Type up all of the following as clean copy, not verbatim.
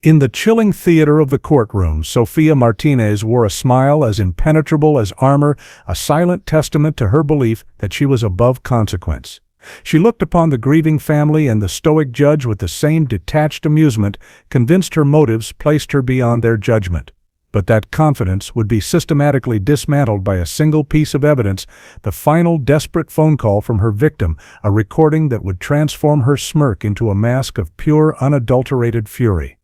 In the chilling theater of the courtroom, Sofia Martinez wore a smile as impenetrable as armor, a silent testament to her belief that she was above consequence. She looked upon the grieving family and the stoic judge with the same detached amusement, convinced her motives placed her beyond their judgment. But that confidence would be systematically dismantled by a single piece of evidence, the final desperate phone call from her victim, a recording that would transform her smirk into a mask of pure, unadulterated fury.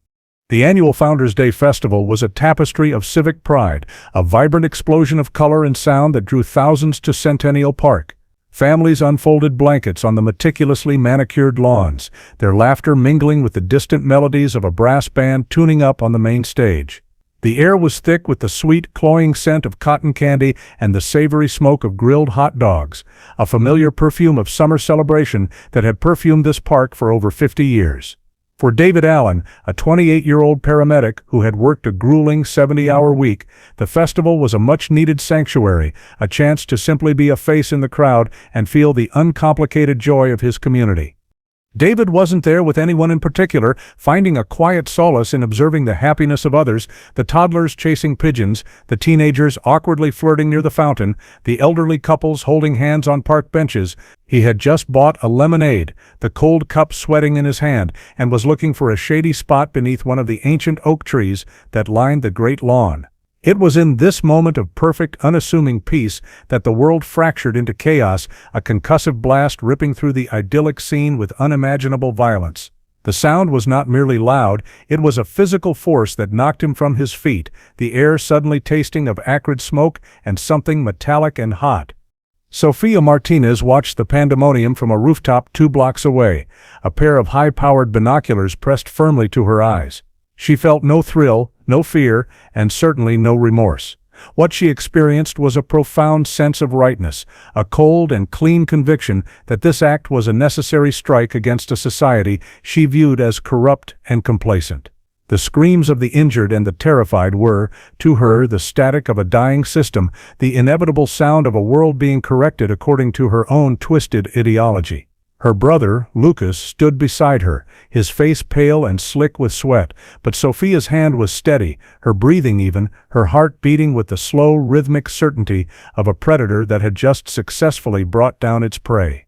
The annual Founders' Day Festival was a tapestry of civic pride, a vibrant explosion of color and sound that drew thousands to Centennial Park. Families unfolded blankets on the meticulously manicured lawns, their laughter mingling with the distant melodies of a brass band tuning up on the main stage. The air was thick with the sweet, cloying scent of cotton candy and the savory smoke of grilled hot dogs, a familiar perfume of summer celebration that had perfumed this park for over 50 years. For David Allen, a 28-year-old paramedic who had worked a grueling 70-hour week, the festival was a much-needed sanctuary, a chance to simply be a face in the crowd and feel the uncomplicated joy of his community. David wasn't there with anyone in particular, finding a quiet solace in observing the happiness of others, the toddlers chasing pigeons, the teenagers awkwardly flirting near the fountain, the elderly couples holding hands on park benches. He had just bought a lemonade, the cold cup sweating in his hand, and was looking for a shady spot beneath one of the ancient oak trees that lined the great lawn. It was in this moment of perfect, unassuming peace that the world fractured into chaos, a concussive blast ripping through the idyllic scene with unimaginable violence. The sound was not merely loud, it was a physical force that knocked him from his feet, the air suddenly tasting of acrid smoke and something metallic and hot. Sofia Martinez watched the pandemonium from a rooftop 2 blocks away, a pair of high-powered binoculars pressed firmly to her eyes. She felt no thrill, no fear, and certainly no remorse. What she experienced was a profound sense of rightness, a cold and clean conviction that this act was a necessary strike against a society she viewed as corrupt and complacent. The screams of the injured and the terrified were, to her, the static of a dying system, the inevitable sound of a world being corrected according to her own twisted ideology. Her brother, Lucas, stood beside her, his face pale and slick with sweat, but Sofia's hand was steady, her breathing even, her heart beating with the slow, rhythmic certainty of a predator that had just successfully brought down its prey.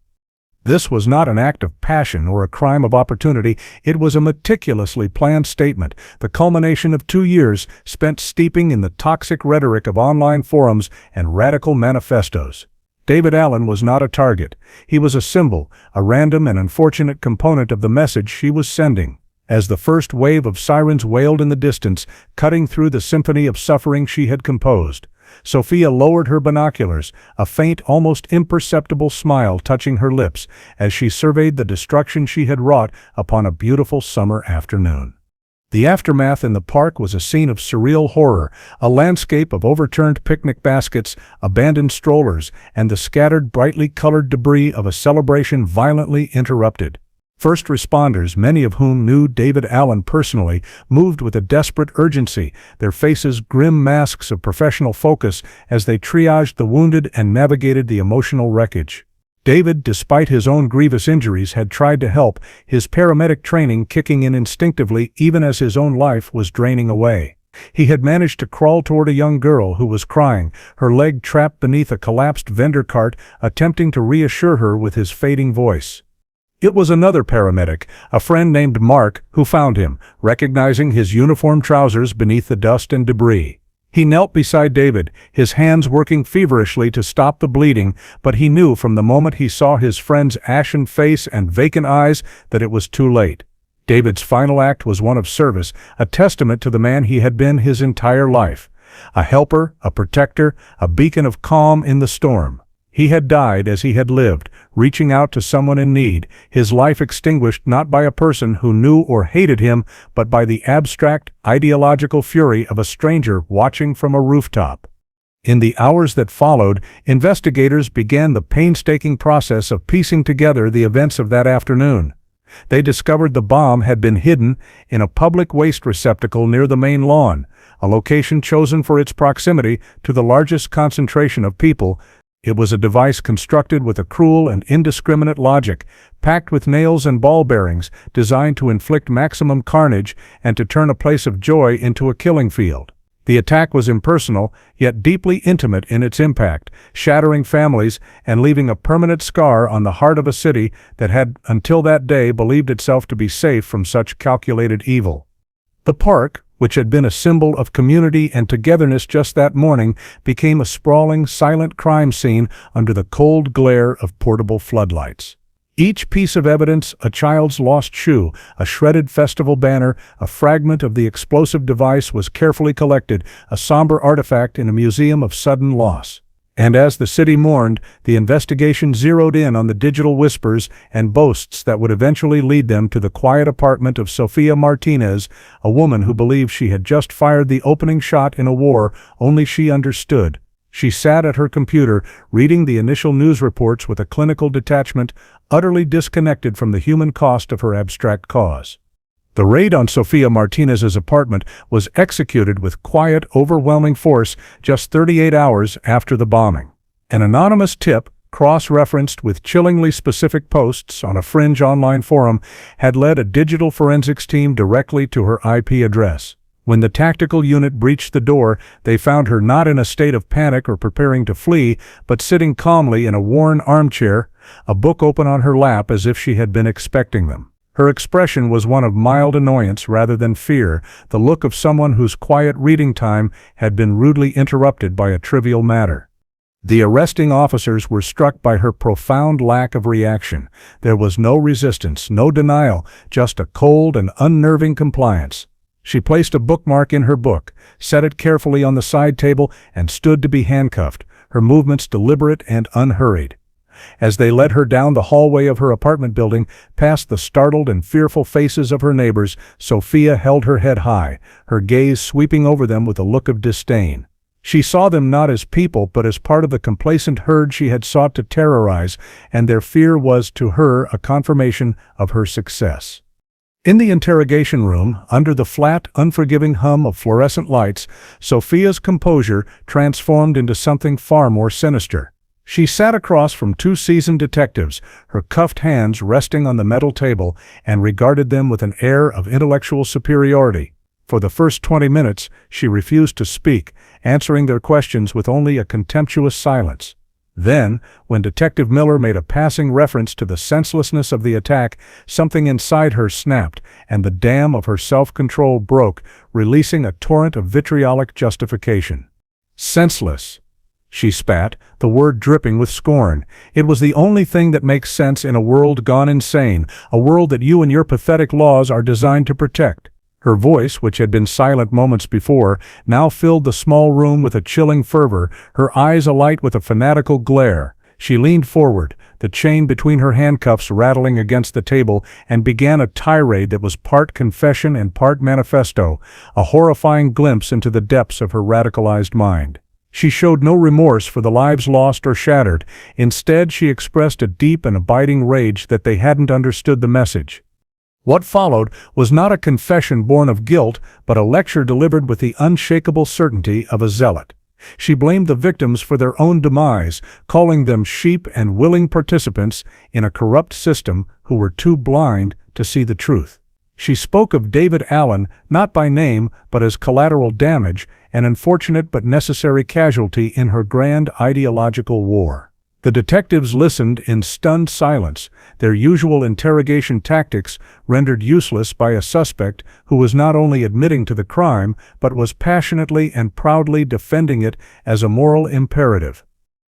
This was not an act of passion or a crime of opportunity, it was a meticulously planned statement, the culmination of 2 years spent steeping in the toxic rhetoric of online forums and radical manifestos. David Allen was not a target. He was a symbol, a random and unfortunate component of the message she was sending. As the first wave of sirens wailed in the distance, cutting through the symphony of suffering she had composed, Sofia lowered her binoculars, a faint, almost imperceptible smile touching her lips as she surveyed the destruction she had wrought upon a beautiful summer afternoon. The aftermath in the park was a scene of surreal horror, a landscape of overturned picnic baskets, abandoned strollers, and the scattered, brightly colored debris of a celebration violently interrupted. First responders, many of whom knew David Allen personally, moved with a desperate urgency, their faces grim masks of professional focus as they triaged the wounded and navigated the emotional wreckage. David, despite his own grievous injuries, had tried to help, his paramedic training kicking in instinctively even as his own life was draining away. He had managed to crawl toward a young girl who was crying, her leg trapped beneath a collapsed vendor cart, attempting to reassure her with his fading voice. It was another paramedic, a friend named Mark, who found him, recognizing his uniform trousers beneath the dust and debris. He knelt beside David, his hands working feverishly to stop the bleeding, but he knew from the moment he saw his friend's ashen face and vacant eyes that it was too late. David's final act was one of service, a testament to the man he had been his entire life. A helper, a protector, a beacon of calm in the storm. He had died as he had lived, reaching out to someone in need, his life extinguished not by a person who knew or hated him, but by the abstract, ideological fury of a stranger watching from a rooftop. In the hours that followed, investigators began the painstaking process of piecing together the events of that afternoon. They discovered the bomb had been hidden in a public waste receptacle near the main lawn, a location chosen for its proximity to the largest concentration of people. It was a device constructed with a cruel and indiscriminate logic, packed with nails and ball bearings, designed to inflict maximum carnage and to turn a place of joy into a killing field. The attack was impersonal, yet deeply intimate in its impact, shattering families and leaving a permanent scar on the heart of a city that had, until that day, believed itself to be safe from such calculated evil. The park, which had been a symbol of community and togetherness just that morning, became a sprawling, silent crime scene under the cold glare of portable floodlights. Each piece of evidence, a child's lost shoe, a shredded festival banner, a fragment of the explosive device, was carefully collected, a somber artifact in a museum of sudden loss. And as the city mourned, the investigation zeroed in on the digital whispers and boasts that would eventually lead them to the quiet apartment of Sofia Martinez, a woman who believed she had just fired the opening shot in a war only she understood. She sat at her computer, reading the initial news reports with a clinical detachment, utterly disconnected from the human cost of her abstract cause. The raid on Sofia Martinez's apartment was executed with quiet, overwhelming force just 38 hours after the bombing. An anonymous tip, cross-referenced with chillingly specific posts on a fringe online forum, had led a digital forensics team directly to her IP address. When the tactical unit breached the door, they found her not in a state of panic or preparing to flee, but sitting calmly in a worn armchair, a book open on her lap as if she had been expecting them. Her expression was one of mild annoyance rather than fear, the look of someone whose quiet reading time had been rudely interrupted by a trivial matter. The arresting officers were struck by her profound lack of reaction. There was no resistance, no denial, just a cold and unnerving compliance. She placed a bookmark in her book, set it carefully on the side table, and stood to be handcuffed, her movements deliberate and unhurried. As they led her down the hallway of her apartment building, past the startled and fearful faces of her neighbors, Sofia held her head high, her gaze sweeping over them with a look of disdain. She saw them not as people but as part of the complacent herd she had sought to terrorize, and their fear was, to her, a confirmation of her success. In the interrogation room, under the flat, unforgiving hum of fluorescent lights, Sofia's composure transformed into something far more sinister. She sat across from two seasoned detectives, her cuffed hands resting on the metal table, and regarded them with an air of intellectual superiority. For the first 20 minutes, she refused to speak, answering their questions with only a contemptuous silence. Then, when Detective Miller made a passing reference to the senselessness of the attack, something inside her snapped, and the dam of her self-control broke, releasing a torrent of vitriolic justification. "Senseless," she spat, the word dripping with scorn. "It was the only thing that makes sense in a world gone insane, a world that you and your pathetic laws are designed to protect." Her voice, which had been silent moments before, now filled the small room with a chilling fervor, her eyes alight with a fanatical glare. She leaned forward, the chain between her handcuffs rattling against the table, and began a tirade that was part confession and part manifesto, a horrifying glimpse into the depths of her radicalized mind. She showed no remorse for the lives lost or shattered. Instead, she expressed a deep and abiding rage that they hadn't understood the message. What followed was not a confession born of guilt, but a lecture delivered with the unshakable certainty of a zealot. She blamed the victims for their own demise, calling them sheep and willing participants in a corrupt system who were too blind to see the truth. She spoke of David Allen not by name but as collateral damage, an unfortunate but necessary casualty in her grand ideological war. The detectives listened in stunned silence, their usual interrogation tactics rendered useless by a suspect who was not only admitting to the crime but was passionately and proudly defending it as a moral imperative.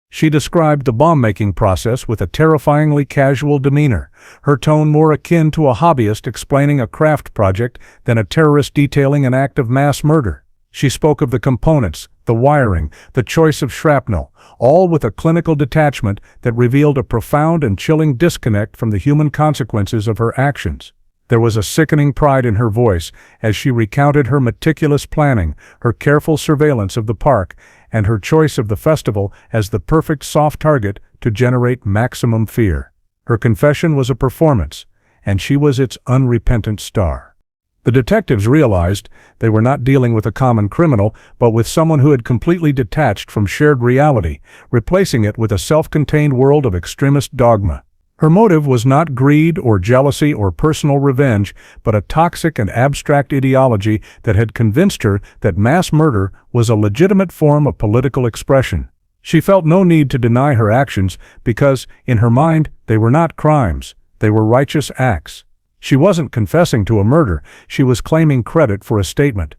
She described the bomb-making process with a terrifyingly casual demeanor, her tone more akin to a hobbyist explaining a craft project than a terrorist detailing an act of mass murder. She spoke of the components, the wiring, the choice of shrapnel, all with a clinical detachment that revealed a profound and chilling disconnect from the human consequences of her actions. There was a sickening pride in her voice as she recounted her meticulous planning, her careful surveillance of the park, and her choice of the festival as the perfect soft target to generate maximum fear. Her confession was a performance, and she was its unrepentant star. The detectives realized they were not dealing with a common criminal, but with someone who had completely detached from shared reality, replacing it with a self-contained world of extremist dogma. Her motive was not greed or jealousy or personal revenge, but a toxic and abstract ideology that had convinced her that mass murder was a legitimate form of political expression. She felt no need to deny her actions because, in her mind, they were not crimes, they were righteous acts. She wasn't confessing to a murder, she was claiming credit for a statement.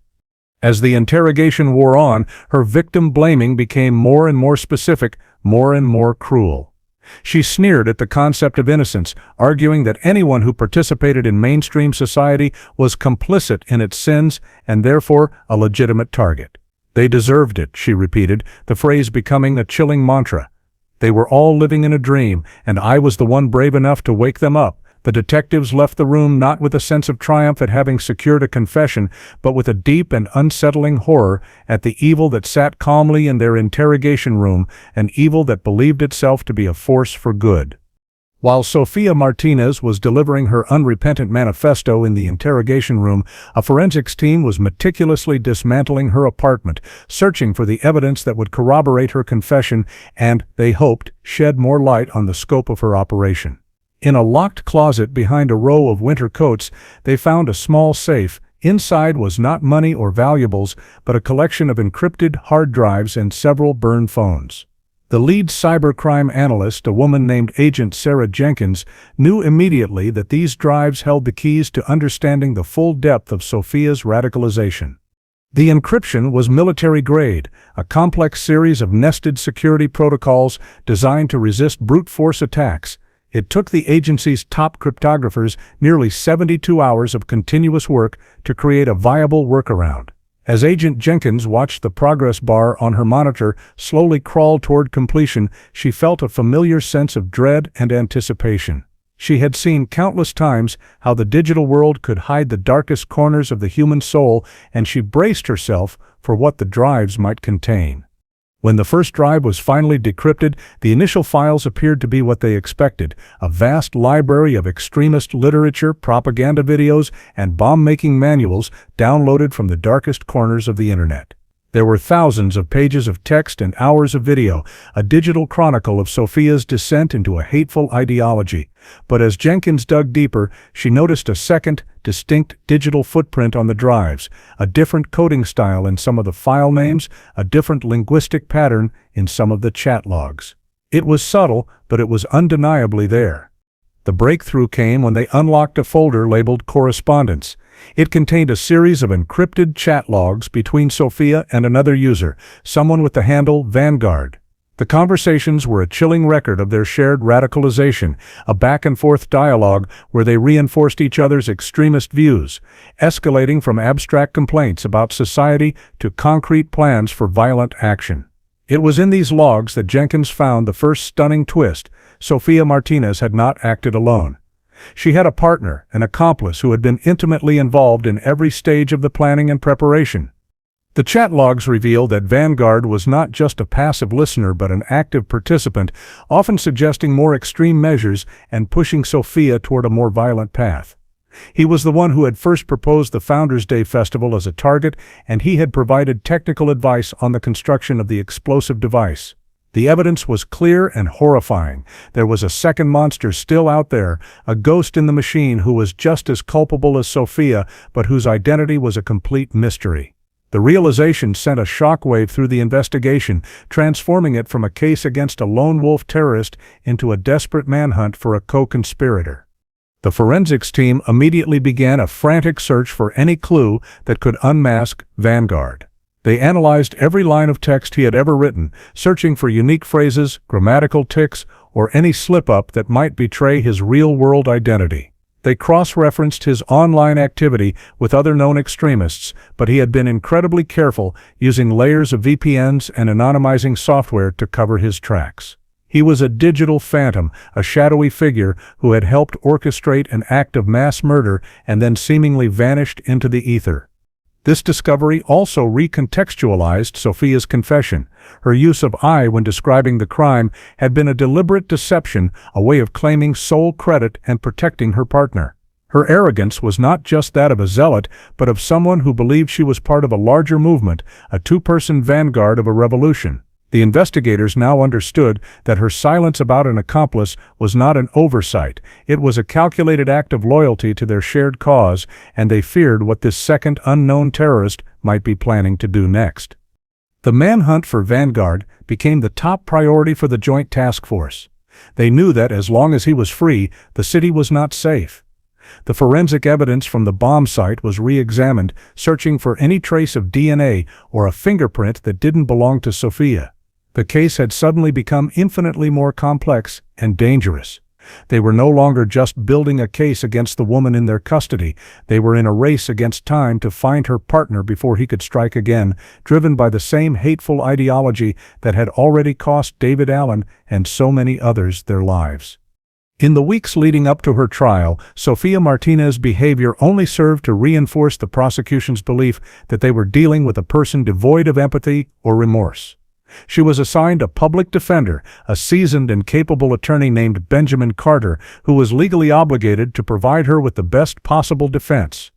As the interrogation wore on, her victim blaming became more and more specific, more and more cruel. She sneered at the concept of innocence, arguing that anyone who participated in mainstream society was complicit in its sins and therefore a legitimate target. They deserved it, she repeated, the phrase becoming a chilling mantra. They were all living in a dream, and I was the one brave enough to wake them up. The detectives left the room not with a sense of triumph at having secured a confession, but with a deep and unsettling horror at the evil that sat calmly in their interrogation room, an evil that believed itself to be a force for good. While Sofia Martinez was delivering her unrepentant manifesto in the interrogation room, a forensics team was meticulously dismantling her apartment, searching for the evidence that would corroborate her confession and, they hoped, shed more light on the scope of her operation. In a locked closet behind a row of winter coats, they found a small safe. Inside was not money or valuables, but a collection of encrypted hard drives and several burned phones. The lead cybercrime analyst, a woman named Agent Sarah Jenkins, knew immediately that these drives held the keys to understanding the full depth of Sofia's radicalization. The encryption was military-grade, a complex series of nested security protocols designed to resist brute force attacks. It took the agency's top cryptographers nearly 72 hours of continuous work to create a viable workaround. As Agent Jenkins watched the progress bar on her monitor slowly crawl toward completion, she felt a familiar sense of dread and anticipation. She had seen countless times how the digital world could hide the darkest corners of the human soul, and she braced herself for what the drives might contain. When the first drive was finally decrypted, the initial files appeared to be what they expected, a vast library of extremist literature, propaganda videos, and bomb-making manuals downloaded from the darkest corners of the internet. There were thousands of pages of text and hours of video, a digital chronicle of Sofia's descent into a hateful ideology. But as Jenkins dug deeper, she noticed a second, distinct digital footprint on the drives, a different coding style in some of the file names, a different linguistic pattern in some of the chat logs. It was subtle, but it was undeniably there. The breakthrough came when they unlocked a folder labeled Correspondence. It contained a series of encrypted chat logs between Sofia and another user, someone with the handle Vanguard. The conversations were a chilling record of their shared radicalization, a back-and-forth dialogue where they reinforced each other's extremist views, escalating from abstract complaints about society to concrete plans for violent action. It was in these logs that Jenkins found the first stunning twist. Sofia Martinez had not acted alone. She had a partner, an accomplice who had been intimately involved in every stage of the planning and preparation. The chat logs reveal that Vanguard was not just a passive listener but an active participant, often suggesting more extreme measures and pushing Sofia toward a more violent path. He was the one who had first proposed the Founders' Day Festival as a target, and he had provided technical advice on the construction of the explosive device. The evidence was clear and horrifying. There was a second monster still out there, a ghost in the machine who was just as culpable as Sofia, but whose identity was a complete mystery. The realization sent a shockwave through the investigation, transforming it from a case against a lone wolf terrorist into a desperate manhunt for a co-conspirator. The forensics team immediately began a frantic search for any clue that could unmask Vanguard. They analyzed every line of text he had ever written, searching for unique phrases, grammatical tics, or any slip-up that might betray his real-world identity. They cross-referenced his online activity with other known extremists, but he had been incredibly careful, using layers of VPNs and anonymizing software to cover his tracks. He was a digital phantom, a shadowy figure who had helped orchestrate an act of mass murder and then seemingly vanished into the ether. This discovery also recontextualized Sofia's confession. Her use of I when describing the crime had been a deliberate deception, a way of claiming sole credit and protecting her partner. Her arrogance was not just that of a zealot, but of someone who believed she was part of a larger movement, a two-person vanguard of a revolution. The investigators now understood that her silence about an accomplice was not an oversight. It was a calculated act of loyalty to their shared cause, and they feared what this second unknown terrorist might be planning to do next. The manhunt for Vanguard became the top priority for the Joint Task Force. They knew that as long as he was free, the city was not safe. The forensic evidence from the bomb site was re-examined, searching for any trace of DNA or a fingerprint that didn't belong to Sophia. The case had suddenly become infinitely more complex and dangerous. They were no longer just building a case against the woman in their custody. They were in a race against time to find her partner before he could strike again, driven by the same hateful ideology that had already cost David Allen and so many others their lives. In the weeks leading up to her trial, Sofia Martinez's behavior only served to reinforce the prosecution's belief that they were dealing with a person devoid of empathy or remorse. She was assigned a public defender, a seasoned and capable attorney named Benjamin Carter, who was legally obligated to provide her with the best possible defense.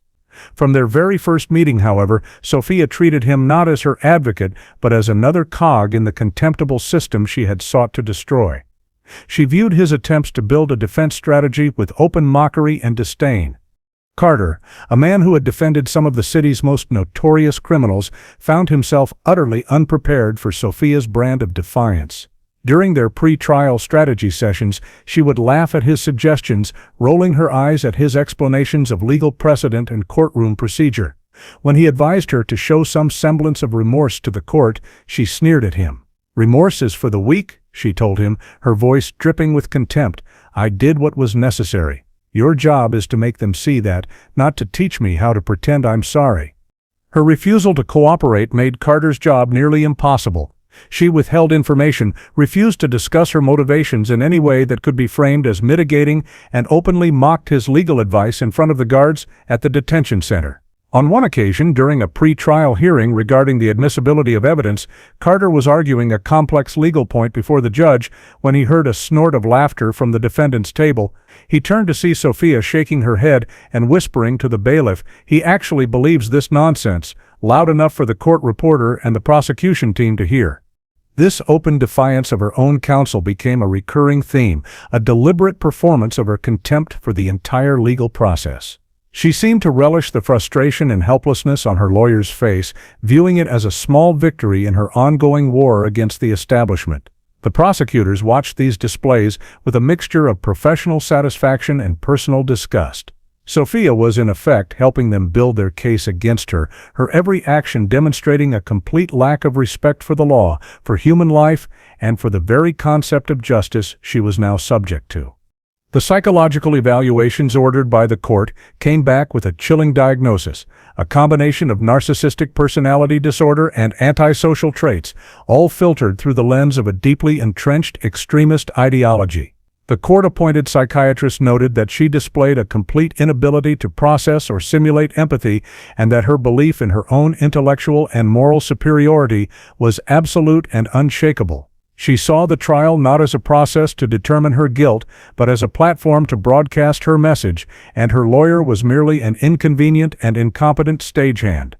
From their very first meeting, however, Sophia treated him not as her advocate, but as another cog in the contemptible system she had sought to destroy. She viewed his attempts to build a defense strategy with open mockery and disdain. Carter, a man who had defended some of the city's most notorious criminals, found himself utterly unprepared for Sophia's brand of defiance. During their pre-trial strategy sessions, she would laugh at his suggestions, rolling her eyes at his explanations of legal precedent and courtroom procedure. When he advised her to show some semblance of remorse to the court, she sneered at him. "Remorse is for the weak," she told him, her voice dripping with contempt. "I did what was necessary. Your job is to make them see that, not to teach me how to pretend I'm sorry." Her refusal to cooperate made Carter's job nearly impossible. She withheld information, refused to discuss her motivations in any way that could be framed as mitigating, and openly mocked his legal advice in front of the guards at the detention center. On one occasion, during a pre-trial hearing regarding the admissibility of evidence, Carter was arguing a complex legal point before the judge when he heard a snort of laughter from the defendant's table. He turned to see Sophia shaking her head and whispering to the bailiff, "He actually believes this nonsense," loud enough for the court reporter and the prosecution team to hear. This open defiance of her own counsel became a recurring theme, a deliberate performance of her contempt for the entire legal process. She seemed to relish the frustration and helplessness on her lawyer's face, viewing it as a small victory in her ongoing war against the establishment. The prosecutors watched these displays with a mixture of professional satisfaction and personal disgust. Sophia was in effect helping them build their case against her, her every action demonstrating a complete lack of respect for the law, for human life, and for the very concept of justice she was now subject to. The psychological evaluations ordered by the court came back with a chilling diagnosis, a combination of narcissistic personality disorder and antisocial traits, all filtered through the lens of a deeply entrenched extremist ideology. The court-appointed psychiatrist noted that she displayed a complete inability to process or simulate empathy, and that her belief in her own intellectual and moral superiority was absolute and unshakable. She saw the trial not as a process to determine her guilt, but as a platform to broadcast her message, and her lawyer was merely an inconvenient and incompetent stagehand.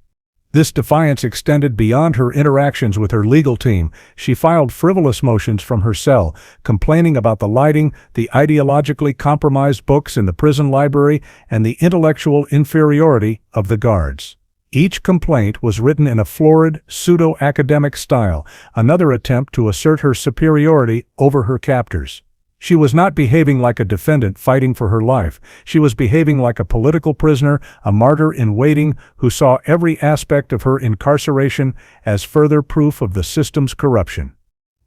This defiance extended beyond her interactions with her legal team. She filed frivolous motions from her cell, complaining about the lighting, the ideologically compromised books in the prison library, and the intellectual inferiority of the guards. Each complaint was written in a florid, pseudo-academic style, another attempt to assert her superiority over her captors. She was not behaving like a defendant fighting for her life. She was behaving like a political prisoner, a martyr in waiting, who saw every aspect of her incarceration as further proof of the system's corruption.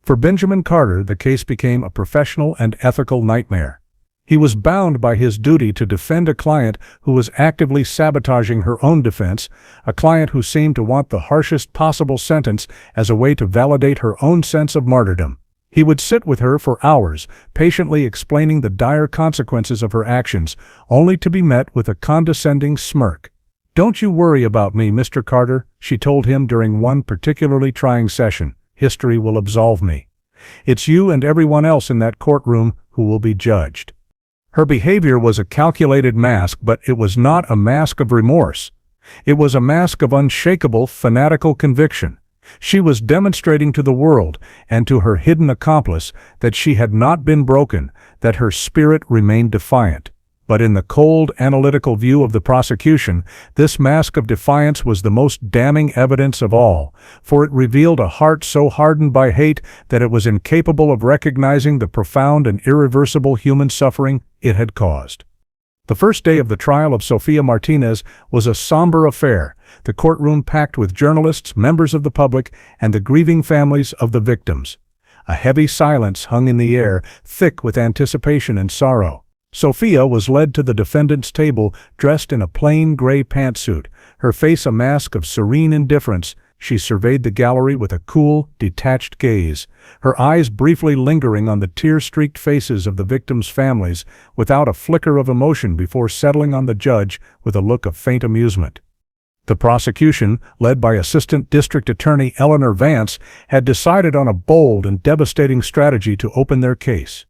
For Benjamin Carter, the case became a professional and ethical nightmare. He was bound by his duty to defend a client who was actively sabotaging her own defense, a client who seemed to want the harshest possible sentence as a way to validate her own sense of martyrdom. He would sit with her for hours, patiently explaining the dire consequences of her actions, only to be met with a condescending smirk. "Don't you worry about me, Mr. Carter," she told him during one particularly trying session. "History will absolve me. It's you and everyone else in that courtroom who will be judged." Her behavior was a calculated mask, but it was not a mask of remorse. It was a mask of unshakable, fanatical conviction. She was demonstrating to the world, and to her hidden accomplice, that she had not been broken, that her spirit remained defiant. But in the cold, analytical view of the prosecution, this mask of defiance was the most damning evidence of all, for it revealed a heart so hardened by hate that it was incapable of recognizing the profound and irreversible human suffering it had caused. The first day of the trial of Sofia Martinez was a somber affair, the courtroom packed with journalists, members of the public, and the grieving families of the victims. A heavy silence hung in the air, thick with anticipation and sorrow. Sofia was led to the defendant's table, dressed in a plain gray pantsuit, her face a mask of serene indifference. She surveyed the gallery with a cool, detached gaze, her eyes briefly lingering on the tear-streaked faces of the victims' families, without a flicker of emotion before settling on the judge with a look of faint amusement. The prosecution, led by Assistant District Attorney Eleanor Vance, had decided on a bold and devastating strategy to open their case.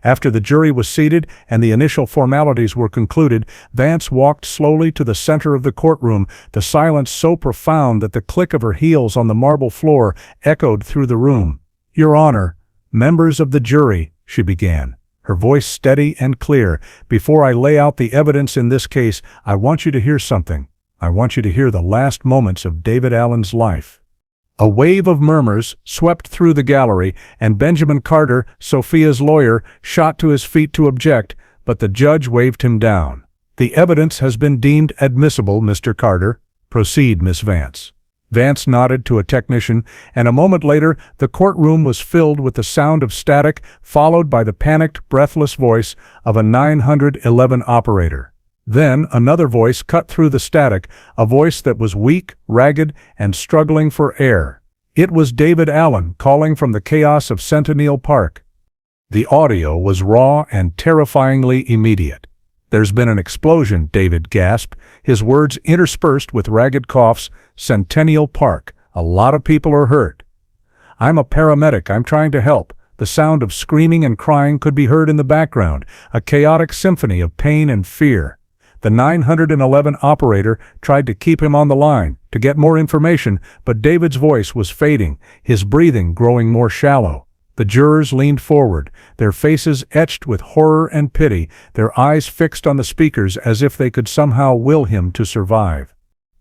After the jury was seated and the initial formalities were concluded, Vance walked slowly to the center of the courtroom, the silence so profound that the click of her heels on the marble floor echoed through the room. "Your Honor, members of the jury," she began, her voice steady and clear, "before I lay out the evidence in this case, I want you to hear something. I want you to hear the last moments of David Allen's life." A wave of murmurs swept through the gallery, and Benjamin Carter, Sofia's lawyer, shot to his feet to object, but the judge waved him down. "The evidence has been deemed admissible, Mr. Carter. Proceed, Miss Vance." Vance nodded to a technician, and a moment later the courtroom was filled with the sound of static, followed by the panicked, breathless voice of a 911 operator. Then another voice cut through the static, a voice that was weak, ragged, and struggling for air. It was David Allen calling from the chaos of Centennial Park. The audio was raw and terrifyingly immediate. "There's been an explosion," David gasped, his words interspersed with ragged coughs. "Centennial Park. A lot of people are hurt." "I'm a paramedic. I'm trying to help." The sound of screaming and crying could be heard in the background, a chaotic symphony of pain and fear. The 911 operator tried to keep him on the line, to get more information, but David's voice was fading, his breathing growing more shallow. The jurors leaned forward, their faces etched with horror and pity, their eyes fixed on the speakers as if they could somehow will him to survive.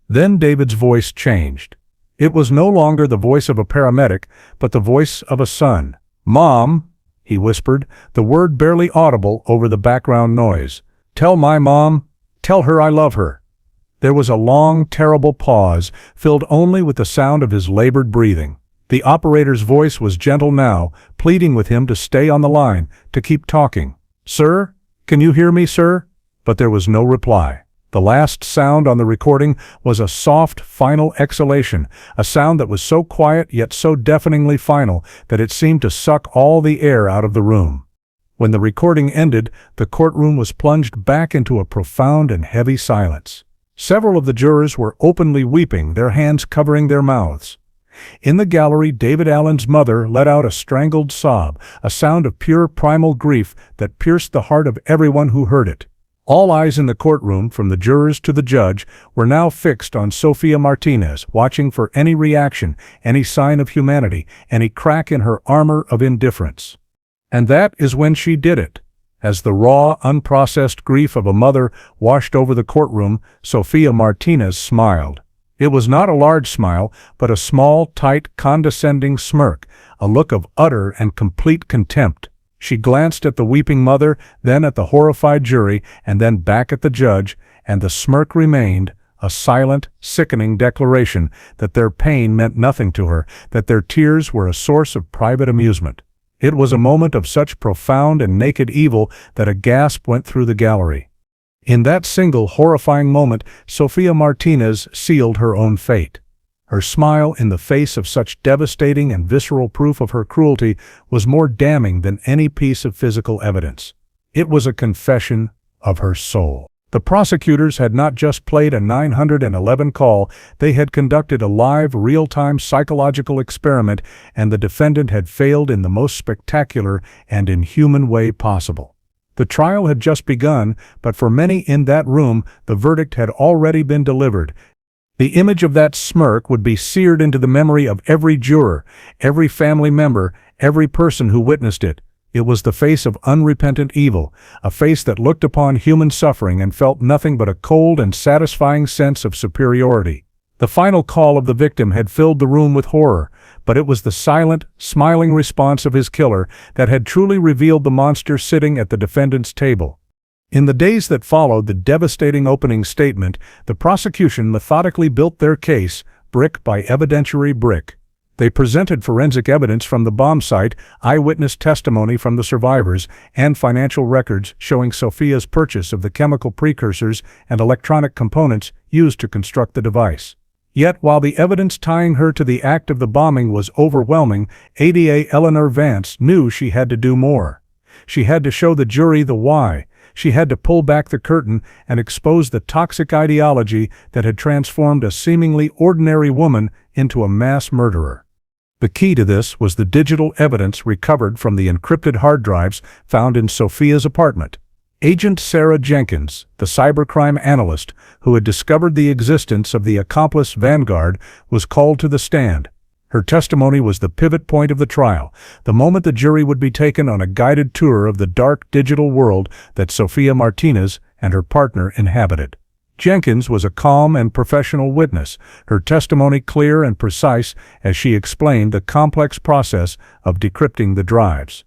Then David's voice changed. It was no longer the voice of a paramedic, but the voice of a son. "Mom," he whispered, the word barely audible over the background noise. "Tell my mom. Tell her I love her." There was a long, terrible pause, filled only with the sound of his labored breathing. The operator's voice was gentle now, pleading with him to stay on the line, to keep talking. "Sir? Can you hear me, sir?" But there was no reply. The last sound on the recording was a soft, final exhalation, a sound that was so quiet yet so deafeningly final that it seemed to suck all the air out of the room. When the recording ended, the courtroom was plunged back into a profound and heavy silence. Several of the jurors were openly weeping, their hands covering their mouths. In the gallery, David Allen's mother let out a strangled sob, a sound of pure primal grief that pierced the heart of everyone who heard it. All eyes in the courtroom, from the jurors to the judge, were now fixed on Sofia Martinez, watching for any reaction, any sign of humanity, any crack in her armor of indifference. And that is when she did it. As the raw, unprocessed grief of a mother washed over the courtroom, Sofia Martinez smiled. It was not a large smile, but a small, tight, condescending smirk, a look of utter and complete contempt. She glanced at the weeping mother, then at the horrified jury, and then back at the judge, and the smirk remained, a silent, sickening declaration that their pain meant nothing to her, that their tears were a source of private amusement. It was a moment of such profound and naked evil that a gasp went through the gallery. In that single horrifying moment, Sofia Martinez sealed her own fate. Her smile in the face of such devastating and visceral proof of her cruelty was more damning than any piece of physical evidence. It was a confession of her soul. The prosecutors had not just played a 911 call, they had conducted a live, real-time psychological experiment, and the defendant had failed in the most spectacular and inhuman way possible. The trial had just begun, but for many in that room, the verdict had already been delivered. The image of that smirk would be seared into the memory of every juror, every family member, every person who witnessed it. It was the face of unrepentant evil, a face that looked upon human suffering and felt nothing but a cold and satisfying sense of superiority. The final call of the victim had filled the room with horror, but it was the silent, smiling response of his killer that had truly revealed the monster sitting at the defendant's table. In the days that followed the devastating opening statement, the prosecution methodically built their case, brick by evidentiary brick. They presented forensic evidence from the bomb site, eyewitness testimony from the survivors, and financial records showing Sophia's purchase of the chemical precursors and electronic components used to construct the device. Yet, while the evidence tying her to the act of the bombing was overwhelming, ADA Eleanor Vance knew she had to do more. She had to show the jury the why. She had to pull back the curtain and expose the toxic ideology that had transformed a seemingly ordinary woman into a mass murderer. The key to this was the digital evidence recovered from the encrypted hard drives found in Sophia's apartment. Agent Sarah Jenkins, the cybercrime analyst who had discovered the existence of the accomplice Vanguard, was called to the stand. Her testimony was the pivot point of the trial, the moment the jury would be taken on a guided tour of the dark digital world that Sophia Martinez and her partner inhabited. Jenkins was a calm and professional witness, her testimony clear and precise as she explained the complex process of decrypting the drives.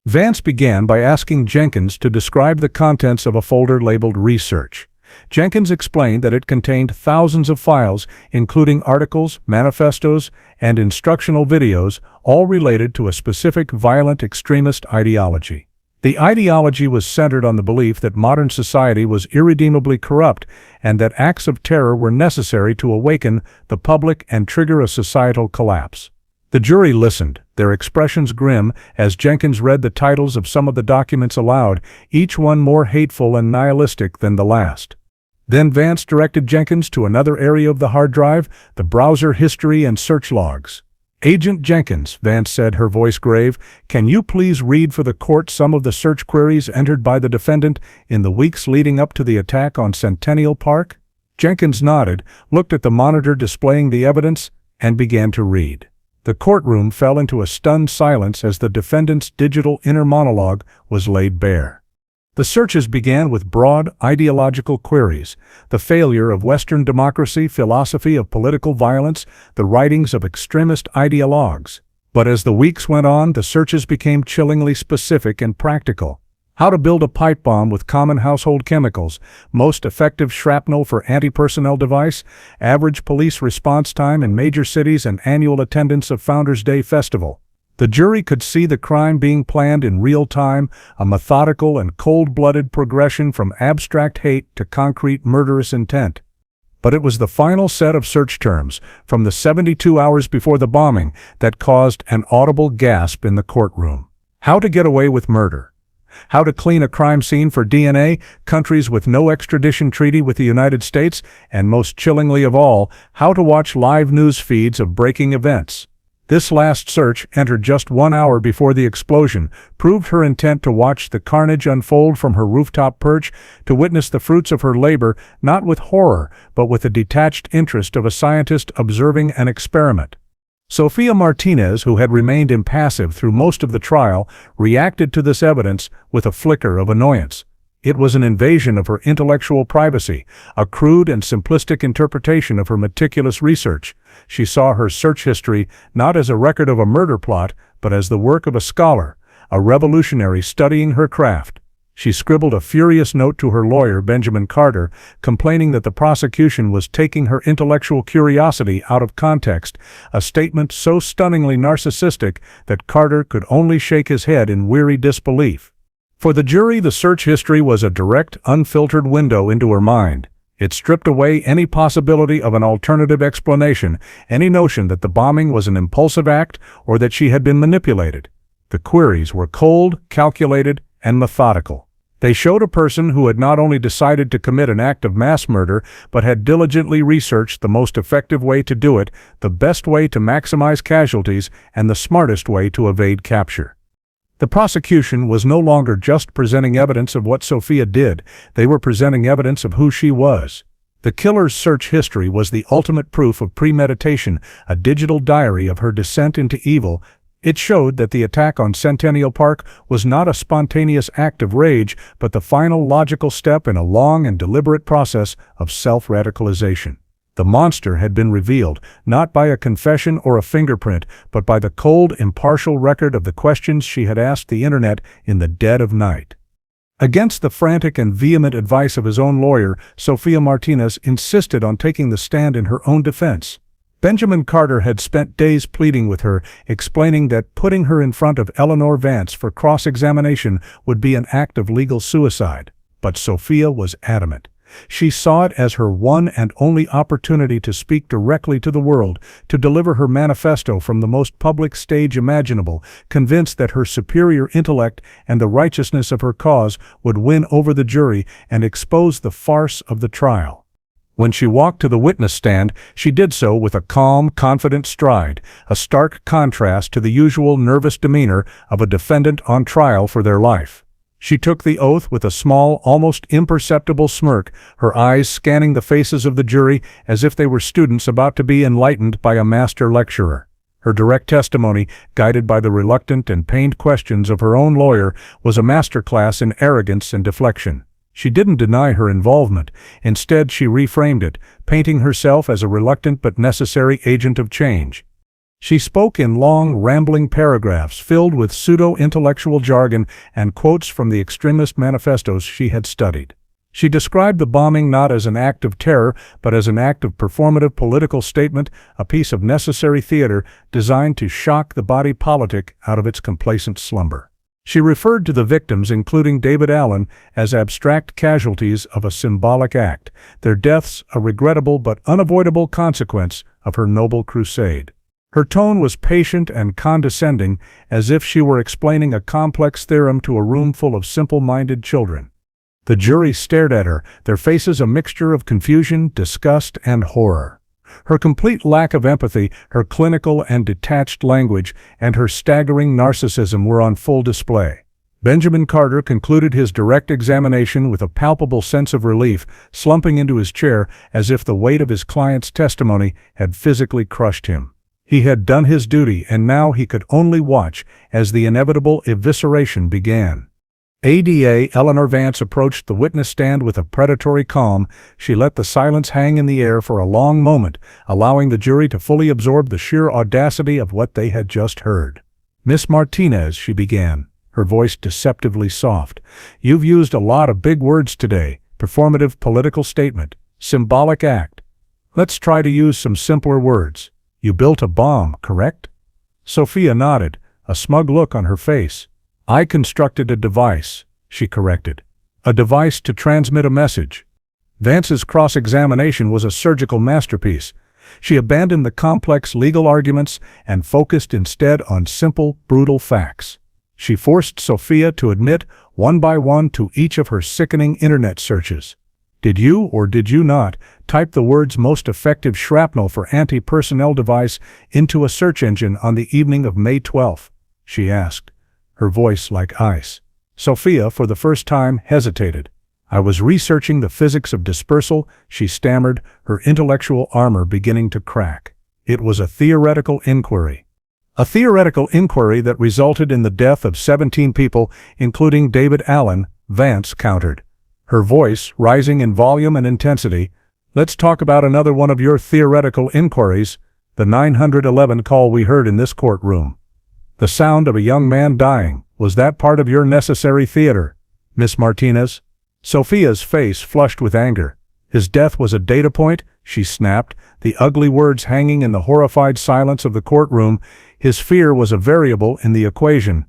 Vance began by asking Jenkins to describe the contents of a folder labeled Research. Jenkins explained that it contained thousands of files, including articles, manifestos, and instructional videos, all related to a specific violent extremist ideology. The ideology was centered on the belief that modern society was irredeemably corrupt and that acts of terror were necessary to awaken the public and trigger a societal collapse. The jury listened, their expressions grim, as Jenkins read the titles of some of the documents aloud, each one more hateful and nihilistic than the last. Then Vance directed Jenkins to another area of the hard drive, the browser history and search logs. "Agent Jenkins," Vance said, her voice grave, "can you please read for the court some of the search queries entered by the defendant in the weeks leading up to the attack on Centennial Park?" Jenkins nodded, looked at the monitor displaying the evidence, and began to read. The courtroom fell into a stunned silence as the defendant's digital inner monologue was laid bare. The searches began with broad, ideological queries: the failure of Western democracy, philosophy of political violence, the writings of extremist ideologues. But as the weeks went on, the searches became chillingly specific and practical. How to build a pipe bomb with common household chemicals, most effective shrapnel for anti-personnel device, average police response time in major cities, and annual attendance of Founders' Day Festival. The jury could see the crime being planned in real time, a methodical and cold-blooded progression from abstract hate to concrete murderous intent. But it was the final set of search terms, from the 72 hours before the bombing, that caused an audible gasp in the courtroom. How to get away with murder. How to clean a crime scene for DNA, countries with no extradition treaty with the United States, and most chillingly of all, how to watch live news feeds of breaking events. This last search, entered just 1 hour before the explosion, proved her intent to watch the carnage unfold from her rooftop perch, to witness the fruits of her labor, not with horror, but with the detached interest of a scientist observing an experiment. Sophia Martinez, who had remained impassive through most of the trial, reacted to this evidence with a flicker of annoyance. It was an invasion of her intellectual privacy, a crude and simplistic interpretation of her meticulous research. She saw her search history not as a record of a murder plot, but as the work of a scholar, a revolutionary studying her craft. She scribbled a furious note to her lawyer, Benjamin Carter, complaining that the prosecution was taking her intellectual curiosity out of context, a statement so stunningly narcissistic that Carter could only shake his head in weary disbelief. For the jury, the search history was a direct, unfiltered window into her mind. It stripped away any possibility of an alternative explanation, any notion that the bombing was an impulsive act or that she had been manipulated. The queries were cold, calculated, and methodical. They showed a person who had not only decided to commit an act of mass murder, but had diligently researched the most effective way to do it, the best way to maximize casualties, and the smartest way to evade capture. The prosecution was no longer just presenting evidence of what Sophia did, they were presenting evidence of who she was. The killer's search history was the ultimate proof of premeditation, a digital diary of her descent into evil. It showed that the attack on Centennial Park was not a spontaneous act of rage, but the final logical step in a long and deliberate process of self-radicalization. The monster had been revealed, not by a confession or a fingerprint, but by the cold, impartial record of the questions she had asked the internet in the dead of night. Against the frantic and vehement advice of his own lawyer, Sophia Martinez insisted on taking the stand in her own defense. Benjamin Carter had spent days pleading with her, explaining that putting her in front of Eleanor Vance for cross-examination would be an act of legal suicide. But Sophia was adamant. She saw it as her one and only opportunity to speak directly to the world, to deliver her manifesto from the most public stage imaginable, convinced that her superior intellect and the righteousness of her cause would win over the jury and expose the farce of the trial. When she walked to the witness stand, she did so with a calm, confident stride, a stark contrast to the usual nervous demeanor of a defendant on trial for their life. She took the oath with a small, almost imperceptible smirk, her eyes scanning the faces of the jury as if they were students about to be enlightened by a master lecturer. Her direct testimony, guided by the reluctant and pained questions of her own lawyer, was a masterclass in arrogance and deflection. She didn't deny her involvement. Instead, she reframed it, painting herself as a reluctant but necessary agent of change. She spoke in long, rambling paragraphs filled with pseudo-intellectual jargon and quotes from the extremist manifestos she had studied. She described the bombing not as an act of terror, but as an act of performative political statement, a piece of necessary theater designed to shock the body politic out of its complacent slumber. She referred to the victims, including David Allen, as abstract casualties of a symbolic act, their deaths a regrettable but unavoidable consequence of her noble crusade. Her tone was patient and condescending, as if she were explaining a complex theorem to a room full of simple-minded children. The jury stared at her, their faces a mixture of confusion, disgust, and horror. Her complete lack of empathy, her clinical and detached language, and her staggering narcissism were on full display. Benjamin Carter concluded his direct examination with a palpable sense of relief, slumping into his chair as if the weight of his client's testimony had physically crushed him. He had done his duty, and now he could only watch as the inevitable evisceration began. ADA Eleanor Vance approached the witness stand with a predatory calm. She let the silence hang in the air for a long moment, allowing the jury to fully absorb the sheer audacity of what they had just heard. "Miss Martinez," she began, her voice deceptively soft, "you've used a lot of big words today. Performative political statement, symbolic act. Let's try to use some simpler words. You built a bomb, correct?" Sophia nodded, a smug look on her face. "I constructed a device," she corrected. "A device to transmit a message." Vance's cross-examination was a surgical masterpiece. She abandoned the complex legal arguments and focused instead on simple, brutal facts. She forced Sophia to admit, one by one, to each of her sickening internet searches. "Did you, or did you not, type the words "most effective shrapnel for anti-personnel device" into a search engine on the evening of May 12th? She asked, her voice like ice. Sophia, for the first time, hesitated. "I was researching the physics of dispersal," she stammered, her intellectual armor beginning to crack. "It was a theoretical inquiry." "A theoretical inquiry that resulted in the death of 17 people, including David Allen," Vance countered, her voice rising in volume and intensity. "Let's talk about another one of your theoretical inquiries, the 911 call we heard in this courtroom. The sound of a young man dying. Was that part of your necessary theater, Miss Martinez?" Sophia's face flushed with anger. "His death was a data point," she snapped, the ugly words hanging in the horrified silence of the courtroom. "His fear was a variable in the equation."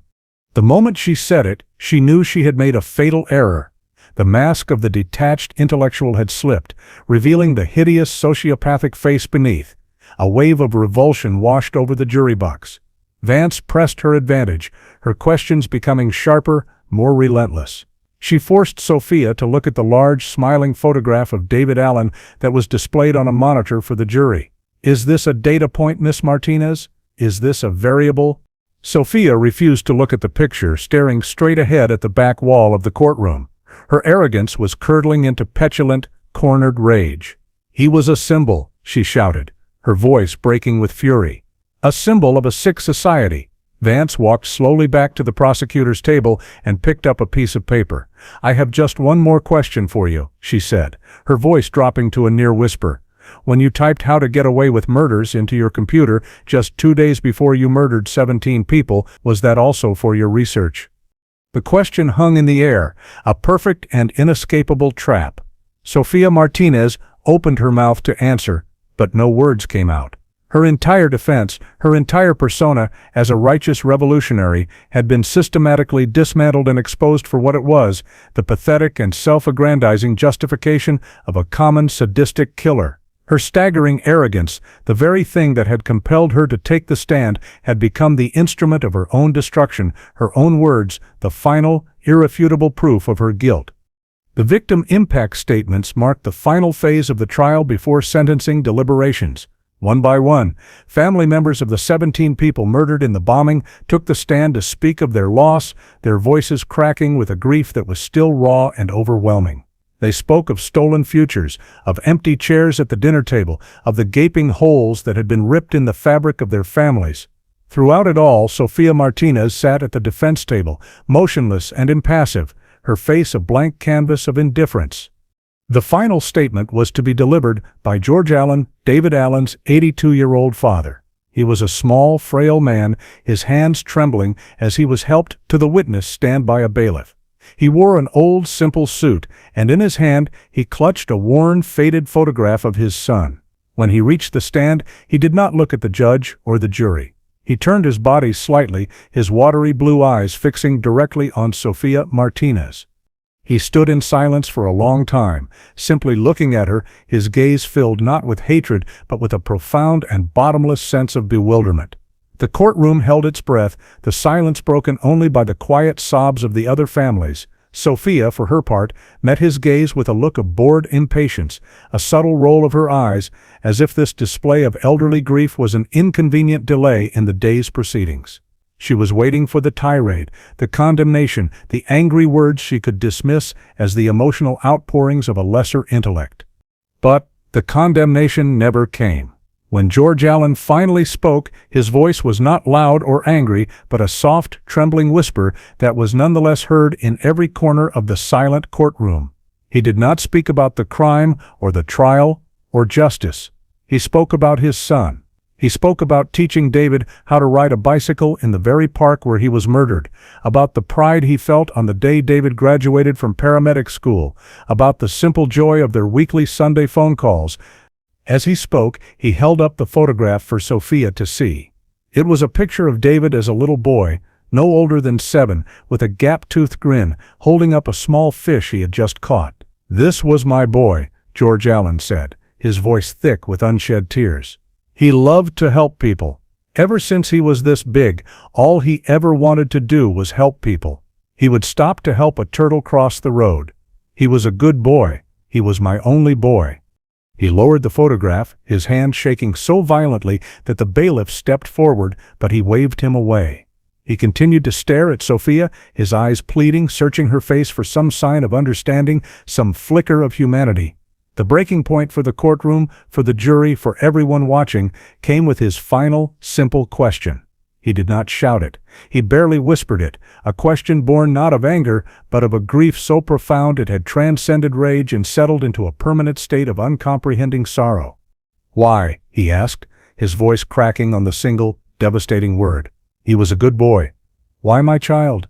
The moment she said it, she knew she had made a fatal error. The mask of the detached intellectual had slipped, revealing the hideous sociopathic face beneath. A wave of revulsion washed over the jury box. Vance pressed her advantage, her questions becoming sharper, more relentless. She forced Sophia to look at the large, smiling photograph of David Allen that was displayed on a monitor for the jury. "Is this a data point, Miss Martinez? Is this a variable?" Sophia refused to look at the picture, staring straight ahead at the back wall of the courtroom. Her arrogance was curdling into petulant, cornered rage. "He was a symbol," she shouted, her voice breaking with fury. "A symbol of a sick society." Vance walked slowly back to the prosecutor's table and picked up a piece of paper. "I have just one more question for you," she said, her voice dropping to a near whisper. "When you typed 'how to get away with murders' into your computer just 2 days before you murdered 17 people, was that also for your research?" The question hung in the air, a perfect and inescapable trap. Sophia Martinez opened her mouth to answer, but no words came out. Her entire defense, her entire persona as a righteous revolutionary, had been systematically dismantled and exposed for what it was, the pathetic and self-aggrandizing justification of a common sadistic killer. Her staggering arrogance, the very thing that had compelled her to take the stand, had become the instrument of her own destruction, her own words, the final, irrefutable proof of her guilt. The victim impact statements marked the final phase of the trial before sentencing deliberations. One by one, family members of the 17 people murdered in the bombing took the stand to speak of their loss, their voices cracking with a grief that was still raw and overwhelming. They spoke of stolen futures, of empty chairs at the dinner table, of the gaping holes that had been ripped in the fabric of their families. Throughout it all, Sophia Martinez sat at the defense table, motionless and impassive, her face a blank canvas of indifference. The final statement was to be delivered by George Allen, David Allen's 82-year-old father. He was a small, frail man, his hands trembling as he was helped to the witness stand by a bailiff. He wore an old, simple suit, and in his hand he clutched a worn, faded photograph of his son. When he reached the stand, he did not look at the judge or the jury. He turned his body slightly, his watery blue eyes fixing directly on Sophia Martinez. He stood in silence for a long time, simply looking at her, his gaze filled not with hatred but with a profound and bottomless sense of bewilderment. The courtroom held its breath, the silence broken only by the quiet sobs of the other families. Sophia, for her part, met his gaze with a look of bored impatience, a subtle roll of her eyes, as if this display of elderly grief was an inconvenient delay in the day's proceedings. She was waiting for the tirade, the condemnation, the angry words she could dismiss as the emotional outpourings of a lesser intellect. But the condemnation never came. When George Allen finally spoke, his voice was not loud or angry, but a soft, trembling whisper that was nonetheless heard in every corner of the silent courtroom. He did not speak about the crime or the trial or justice. He spoke about his son. He spoke about teaching David how to ride a bicycle in the very park where he was murdered, about the pride he felt on the day David graduated from paramedic school, about the simple joy of their weekly Sunday phone calls. As he spoke, he held up the photograph for Sophia to see. It was a picture of David as a little boy, no older than 7, with a gap-toothed grin, holding up a small fish he had just caught. "This was my boy," George Allen said, his voice thick with unshed tears. "He loved to help people. Ever since he was this big, all he ever wanted to do was help people. He would stop to help a turtle cross the road. He was a good boy. He was my only boy." He lowered the photograph, his hand shaking so violently that the bailiff stepped forward, but he waved him away. He continued to stare at Sophia, his eyes pleading, searching her face for some sign of understanding, some flicker of humanity. The breaking point for the courtroom, for the jury, for everyone watching, came with his final, simple question. He did not shout it. He barely whispered it, a question born not of anger, but of a grief so profound it had transcended rage and settled into a permanent state of uncomprehending sorrow. "Why?" he asked, his voice cracking on the single, devastating word. "He was a good boy. Why, my child?"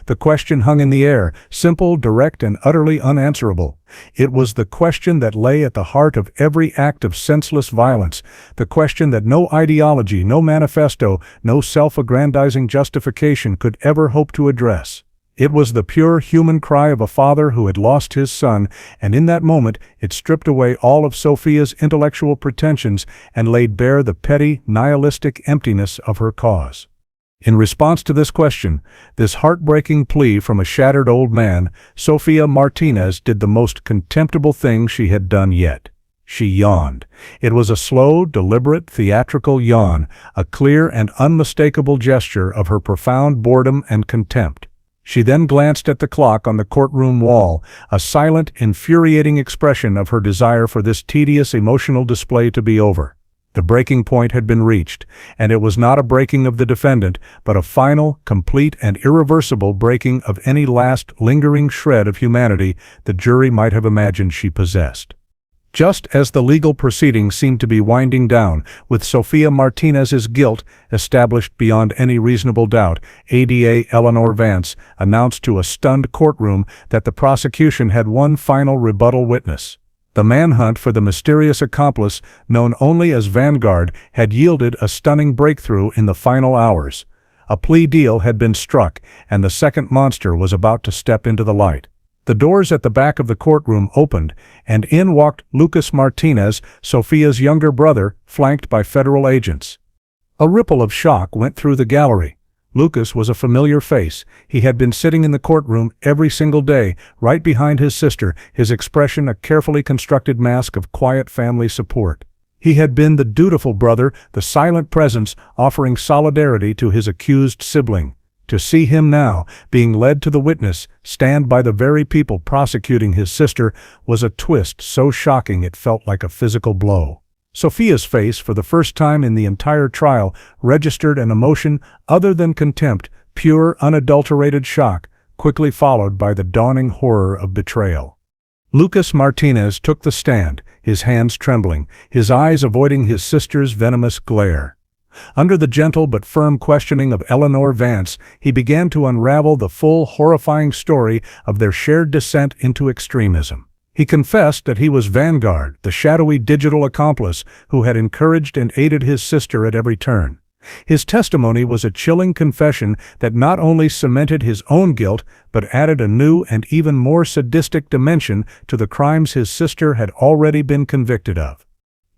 The question hung in the air, simple, direct, and utterly unanswerable. It was the question that lay at the heart of every act of senseless violence, the question that no ideology, no manifesto, no self-aggrandizing justification could ever hope to address. It was the pure human cry of a father who had lost his son, and in that moment it stripped away all of Sophia's intellectual pretensions and laid bare the petty, nihilistic emptiness of her cause. In response to this question, this heartbreaking plea from a shattered old man, Sophia Martinez did the most contemptible thing she had done yet. She yawned. It was a slow, deliberate, theatrical yawn, a clear and unmistakable gesture of her profound boredom and contempt. She then glanced at the clock on the courtroom wall, a silent, infuriating expression of her desire for this tedious emotional display to be over. The breaking point had been reached, and it was not a breaking of the defendant, but a final, complete, and irreversible breaking of any last, lingering shred of humanity the jury might have imagined she possessed. Just as the legal proceedings seemed to be winding down, with Sofia Martinez's guilt established beyond any reasonable doubt, ADA Eleanor Vance announced to a stunned courtroom that the prosecution had one final rebuttal witness. The manhunt for the mysterious accomplice, known only as Vanguard, had yielded a stunning breakthrough in the final hours. A plea deal had been struck, and the second monster was about to step into the light. The doors at the back of the courtroom opened, and in walked Lucas Martinez, Sofia's younger brother, flanked by federal agents. A ripple of shock went through the gallery. Lucas was a familiar face. He had been sitting in the courtroom every single day, right behind his sister, his expression a carefully constructed mask of quiet family support. He had been the dutiful brother, the silent presence, offering solidarity to his accused sibling. To see him now, being led to the witness stand by the very people prosecuting his sister, was a twist so shocking it felt like a physical blow. Sofia's face, for the first time in the entire trial, registered an emotion other than contempt, pure, unadulterated shock, quickly followed by the dawning horror of betrayal. Lucas Martinez took the stand, his hands trembling, his eyes avoiding his sister's venomous glare. Under the gentle but firm questioning of Eleanor Vance, he began to unravel the full, horrifying story of their shared descent into extremism. He confessed that he was Vanguard, the shadowy digital accomplice who had encouraged and aided his sister at every turn. His testimony was a chilling confession that not only cemented his own guilt, but added a new and even more sadistic dimension to the crimes his sister had already been convicted of.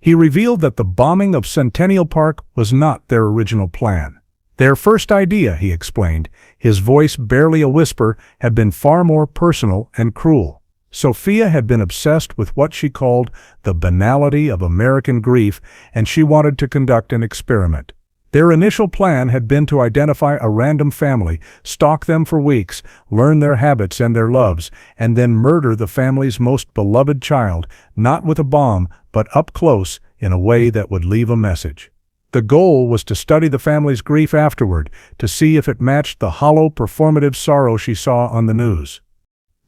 He revealed that the bombing of Centennial Park was not their original plan. Their first idea, he explained, his voice barely a whisper, had been far more personal and cruel. Sofia had been obsessed with what she called the banality of American grief, and she wanted to conduct an experiment. Their initial plan had been to identify a random family, stalk them for weeks, learn their habits and their loves, and then murder the family's most beloved child, not with a bomb, but up close in a way that would leave a message. The goal was to study the family's grief afterward, to see if it matched the hollow, performative sorrow she saw on the news.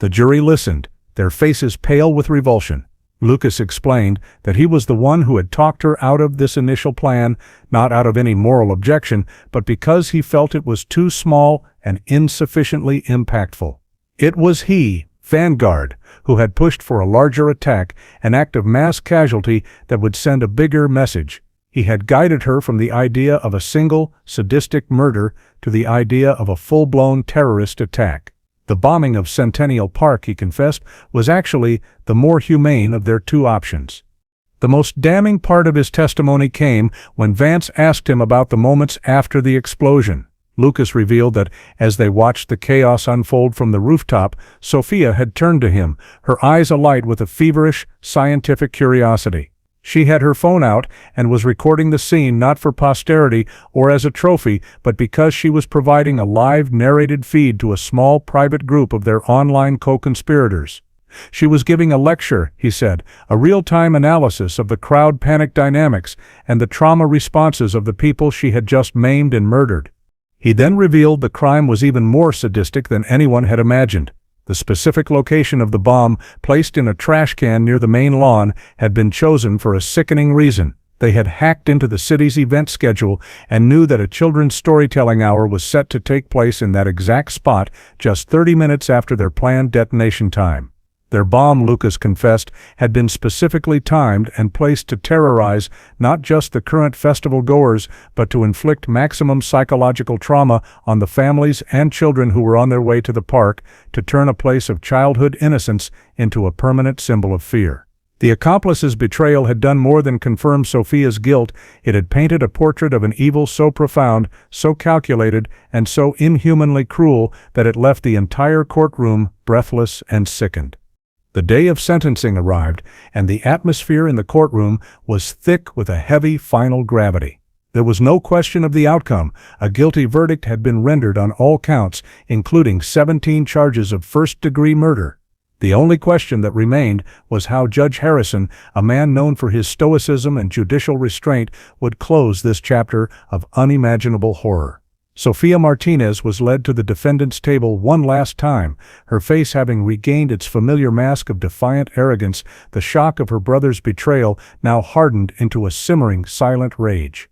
The jury listened, their faces pale with revulsion. Lucas explained that he was the one who had talked her out of this initial plan, not out of any moral objection, but because he felt it was too small and insufficiently impactful. It was he, Vanguard, who had pushed for a larger attack, an act of mass casualty that would send a bigger message. He had guided her from the idea of a single, sadistic murder to the idea of a full-blown terrorist attack. The bombing of Centennial Park, he confessed, was actually the more humane of their two options. The most damning part of his testimony came when Vance asked him about the moments after the explosion. Lucas revealed that as they watched the chaos unfold from the rooftop, Sofia had turned to him, her eyes alight with a feverish, scientific curiosity. She had her phone out and was recording the scene not for posterity or as a trophy, but because she was providing a live narrated feed to a small private group of their online co-conspirators. She was giving a lecture, he said, a real-time analysis of the crowd panic dynamics and the trauma responses of the people she had just maimed and murdered. He then revealed the crime was even more sadistic than anyone had imagined. The specific location of the bomb, placed in a trash can near the main lawn, had been chosen for a sickening reason. They had hacked into the city's event schedule and knew that a children's storytelling hour was set to take place in that exact spot just 30 minutes after their planned detonation time. Their bomb, Lucas confessed, had been specifically timed and placed to terrorize not just the current festival goers, but to inflict maximum psychological trauma on the families and children who were on their way to the park, to turn a place of childhood innocence into a permanent symbol of fear. The accomplice's betrayal had done more than confirm Sofia's guilt. It had painted a portrait of an evil so profound, so calculated, and so inhumanly cruel that it left the entire courtroom breathless and sickened. The day of sentencing arrived, and the atmosphere in the courtroom was thick with a heavy final gravity. There was no question of the outcome. A guilty verdict had been rendered on all counts, including 17 charges of first-degree murder. The only question that remained was how Judge Harrison, a man known for his stoicism and judicial restraint, would close this chapter of unimaginable horror. Sophia Martinez was led to the defendant's table one last time, her face having regained its familiar mask of defiant arrogance. The shock of her brother's betrayal now hardened into a simmering, silent rage.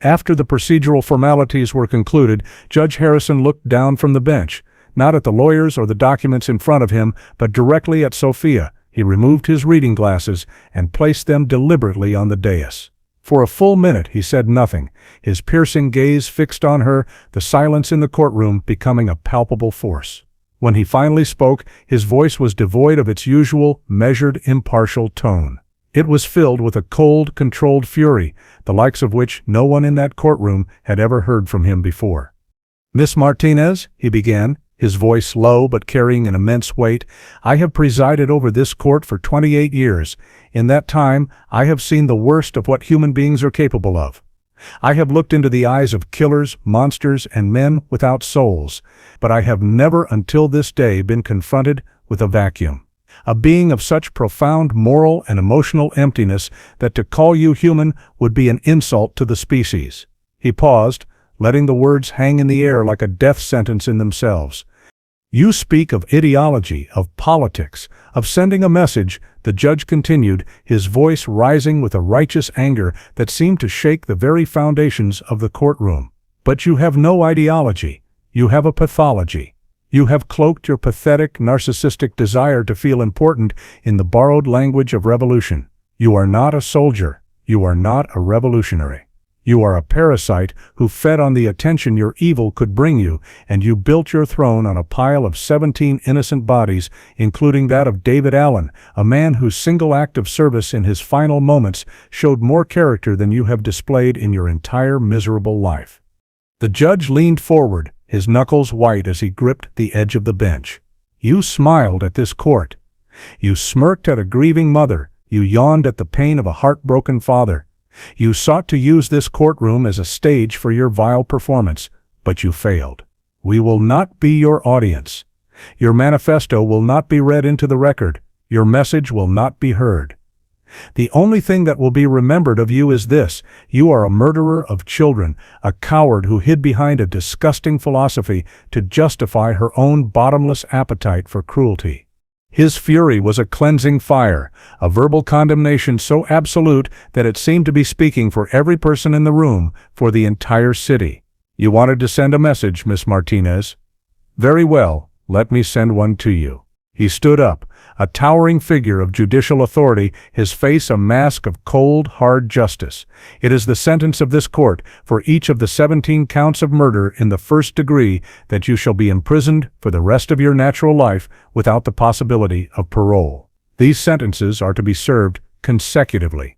After the procedural formalities were concluded, Judge Harrison looked down from the bench, not at the lawyers or the documents in front of him, but directly at Sophia. He removed his reading glasses and placed them deliberately on the dais. For a full minute he said nothing, his piercing gaze fixed on her, the silence in the courtroom becoming a palpable force. When he finally spoke, his voice was devoid of its usual, measured, impartial tone. It was filled with a cold, controlled fury, the likes of which no one in that courtroom had ever heard from him before. "Miss Martinez," he began, his voice low but carrying an immense weight, "I have presided over this court for 28 years. In that time, I have seen the worst of what human beings are capable of. I have looked into the eyes of killers, monsters, and men without souls, but I have never until this day been confronted with a vacuum. A being of such profound moral and emotional emptiness that to call you human would be an insult to the species." He paused, letting the words hang in the air like a death sentence in themselves. "You speak of ideology, of politics, of sending a message," the judge continued, his voice rising with a righteous anger that seemed to shake the very foundations of the courtroom. "But you have no ideology. You have a pathology. You have cloaked your pathetic, narcissistic desire to feel important in the borrowed language of revolution. You are not a soldier. You are not a revolutionary. You are a parasite who fed on the attention your evil could bring you, and you built your throne on a pile of 17 innocent bodies, including that of David Allen, a man whose single act of service in his final moments showed more character than you have displayed in your entire miserable life." The judge leaned forward, his knuckles white as he gripped the edge of the bench. "You smiled at this court. You smirked at a grieving mother. You yawned at the pain of a heartbroken father. You sought to use this courtroom as a stage for your vile performance, but you failed. We will not be your audience. Your manifesto will not be read into the record. Your message will not be heard. The only thing that will be remembered of you is this: you are a murderer of children, a coward who hid behind a disgusting philosophy to justify her own bottomless appetite for cruelty." His fury was a cleansing fire, a verbal condemnation so absolute that it seemed to be speaking for every person in the room, for the entire city. "You wanted to send a message, Miss Martinez. Very well, let me send one to you." He stood up, a towering figure of judicial authority, his face a mask of cold, hard justice. "It is the sentence of this court, for each of the 17 counts of murder in the first degree, that you shall be imprisoned for the rest of your natural life without the possibility of parole. These sentences are to be served consecutively,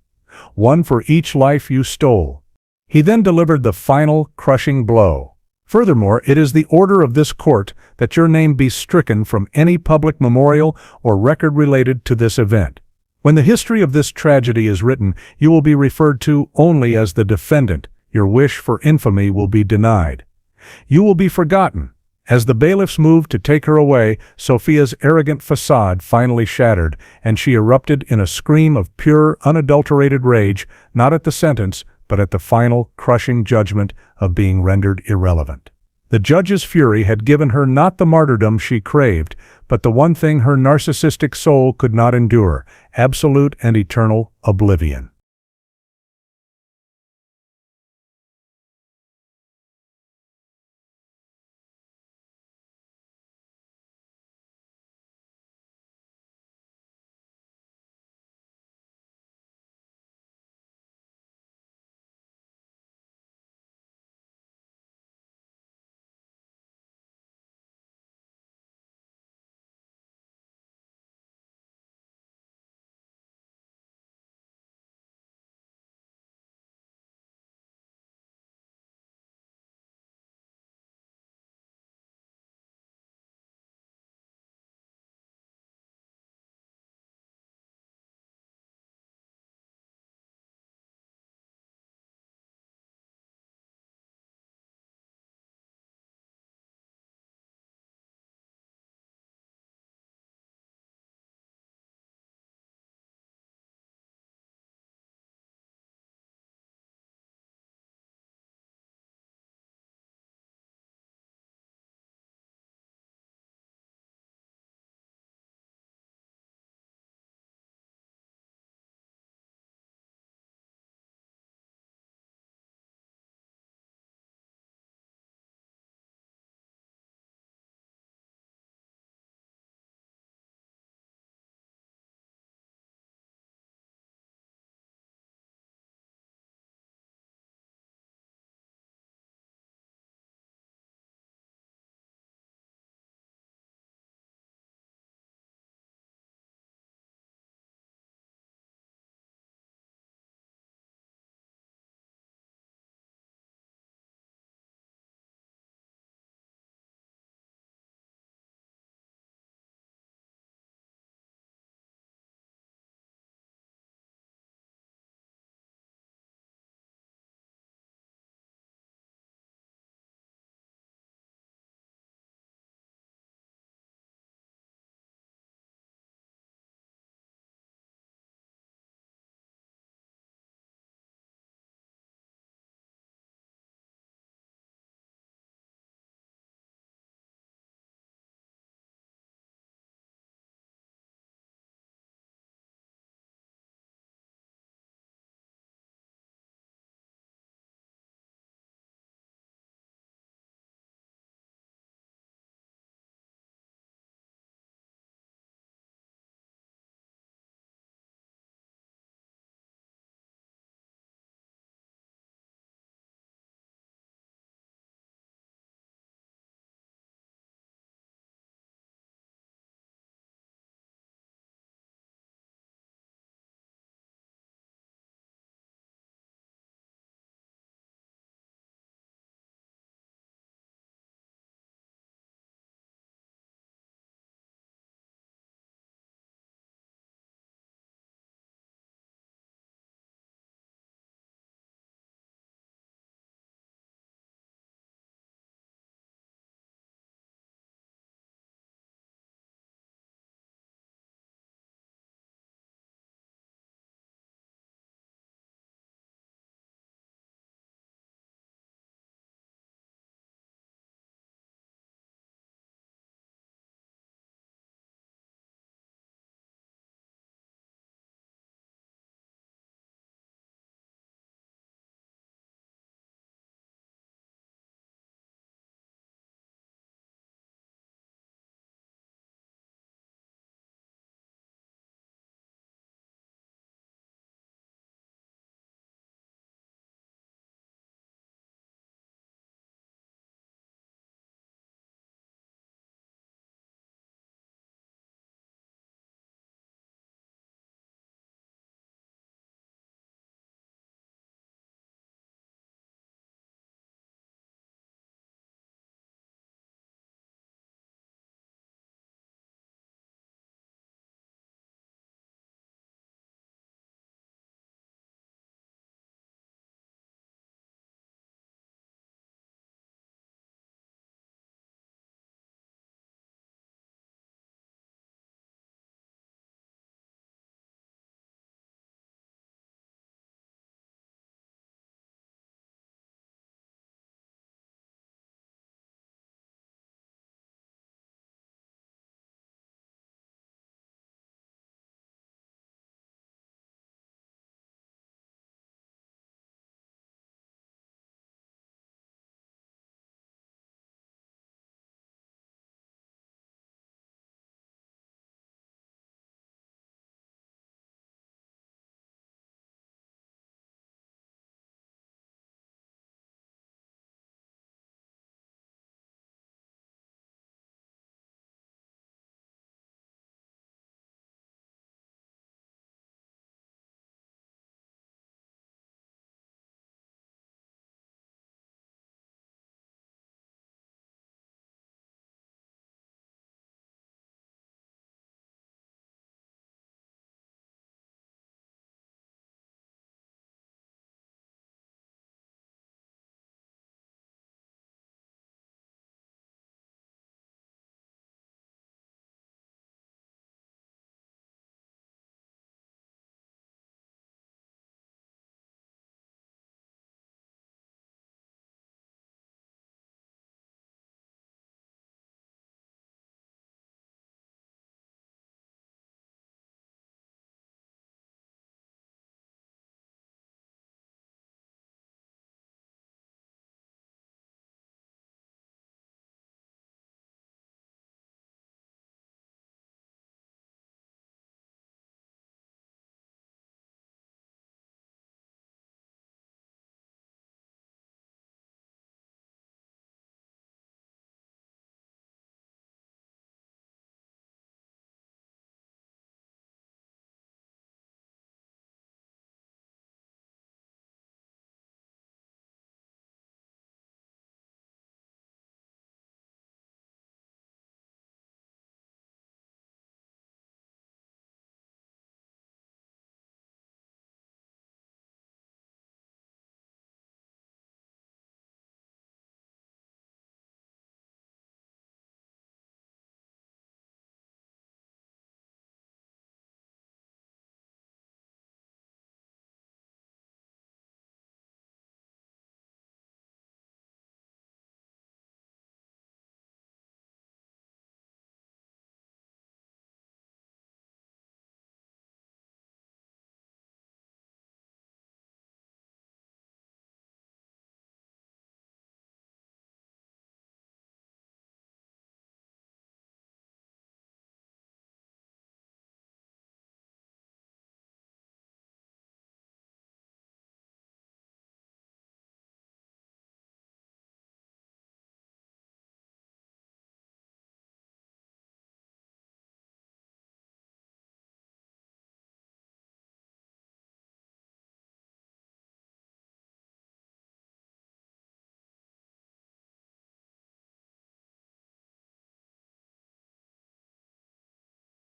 one for each life you stole." He then delivered the final, crushing blow. "Furthermore, it is the order of this court that your name be stricken from any public memorial or record related to this event. When the history of this tragedy is written, you will be referred to only as the defendant. Your wish for infamy will be denied. You will be forgotten." As the bailiffs moved to take her away, Sophia's arrogant facade finally shattered, and she erupted in a scream of pure, unadulterated rage, not at the sentence, but at the final, crushing judgment of being rendered irrelevant. The judge's fury had given her not the martyrdom she craved, but the one thing her narcissistic soul could not endure: absolute and eternal oblivion.